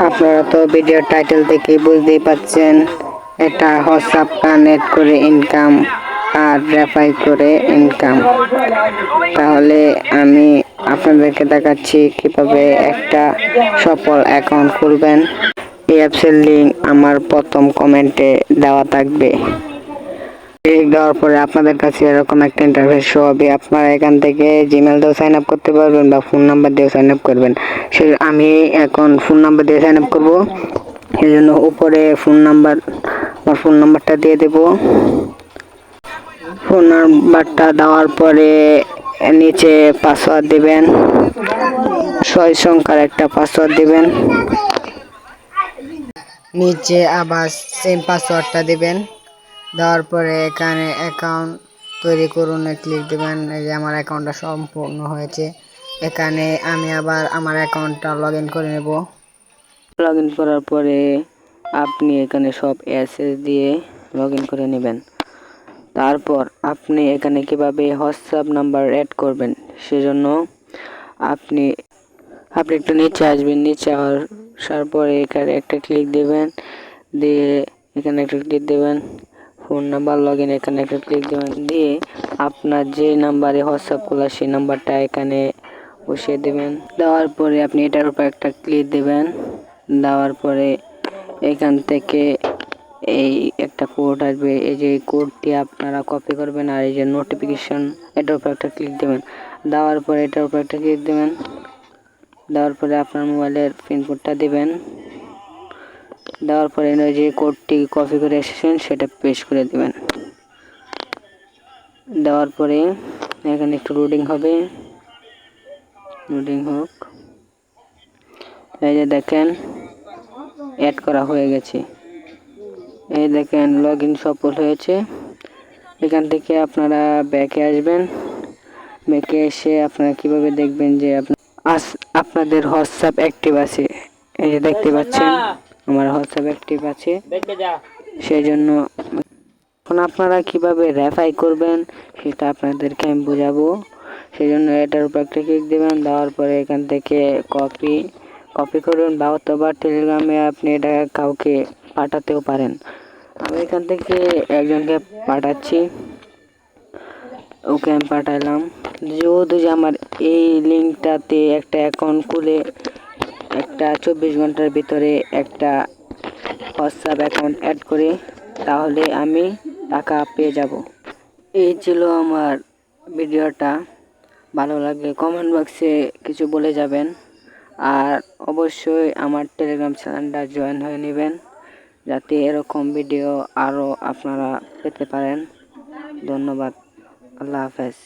আপনারা তো ভিডিওর টাইটেল থেকে বুঝতেই পাচ্ছেন, এটা হোয়াটসঅ্যাপ কানেক্ট করে ইনকাম আর রেফাই করে ইনকাম। তাহলে আমি আপনাদেরকে দেখাচ্ছি কিভাবে একটা সফল অ্যাকাউন্ট খুলবেন। এই অ্যাপসের লিঙ্ক আমার প্রথম কমেন্টে দেওয়া থাকবে। দেওয়ার পরে আপনাদের কাছে এরকম একটা ইন্টারফেস শো হবে। আপনারা এখান থেকে জিমেল দিয়েও সাইন আপ করতে পারবেন বা ফোন নাম্বার দিয়েও সাইন আপ করবেন। আমি এখন ফোন নাম্বার দিয়ে সাইন আপ করবো। এই জন্য উপরে আমার ফোন নাম্বারটা দিয়ে দেব। ফোন নাম্বারটা দেওয়ার পরে নিচে পাসওয়ার্ড দিবেন, 6 সংখ্যার একটা পাসওয়ার্ড দিবেন। নিচে আবার সেম পাসওয়ার্ডটা দিবেন। দেওয়ার পরে এখানে অ্যাকাউন্ট তৈরি করুন ক্লিক দিবেন। এই যে আমার অ্যাকাউন্টটা সম্পূর্ণ হয়েছে। এখানে আমি আবার আমার অ্যাকাউন্টটা লগ ইন করে নেব। লগ ইন করার পরে আপনি এখানে সব অ্যাসেস দিয়ে লগ ইন করে নেবেন। তারপর আপনি এখানে কিভাবে হোয়াটসঅ্যাপ নাম্বার অ্যাড করবেন সেজন্য আপনি একটু নিচে আসবেন। নিচে আসার পরে এখানে একটা ক্লিক দেবেন, দিয়ে এখানে একটা ক্লিক দেবেন। ফোন নাম্বার লগ ইন এখানে একটা ক্লিক দেবেন, দিয়ে আপনার যে নাম্বারে হোয়াটসঅ্যাপ খোলা সেই নাম্বারটা এখানে বসিয়ে দেবেন। দেওয়ার পরে আপনি এটার উপর একটা ক্লিক দেবেন। দেওয়ার পরে এখান থেকে এই একটা কোড আসবে। এই যে কোডটি আপনারা কপি করবেন, আর এই যে নোটিফিকেশন এটার উপর একটা ক্লিক দেবেন। দেওয়ার পরে এটার উপর একটা ক্লিক দেবেন। দেওয়ার পরে আপনার মোবাইলের পিনকোডটা দিবেন। দেওয়ার পরে যে কোডটি কপি করে এসেছেন সেটা পেস্ট করে দিবেন। দেওয়ার পরে এখানে একটু লোডিং হবে, লোডিং হোক। এই যে দেখেন অ্যাড করা হয়ে গেছে। এই দেখেন লগ ইন সফল হয়েছে। এখান থেকে আপনারা ব্যাকে আসবেন। ব্যাকে এসে আপনারা কিভাবে দেখবেন যে আপনাদের হোয়াটসঅ্যাপ অ্যাক্টিভ আছে। এই যে দেখতে পাচ্ছেন আমার হোয়াটসঅ্যাপ অ্যাক্টিভ আছে। সেই জন্য এখন আপনারা কিভাবে রেফাই করবেন সেটা আপনাদেরকে আমি বোঝাবো। সেই জন্য এটার উপর একটা ক্লিক দেবেন। দেওয়ার পরে এখান থেকে কপি করুন, বা অথবা টেলিগ্রামে আপনি এটা কাউকে পাঠাতেও পারেন। আমি এখান থেকে একজনকে পাঠাচ্ছি, ওকে আমি পাঠালাম। যেহেতু যে আমার এই লিঙ্কটাতে একটা অ্যাকাউন্ট খুলে একটা 24 ঘন্টার ভিতরে একটা হোয়াটসঅ্যাপ অ্যাকাউন্ট অ্যাড করে, তাহলে আমি টাকা পেয়ে যাব। এই ছিল আমার ভিডিওটা। ভালো লাগলে কমেন্ট বক্সে কিছু বলে যাবেন, আর অবশ্যই আমার টেলিগ্রাম চ্যানেলটা জয়েন হয়ে নেবেন, যাতে এরকম ভিডিও আরও আপনারা পেতে পারেন। ধন্যবাদ। আল্লাহ হাফেজ।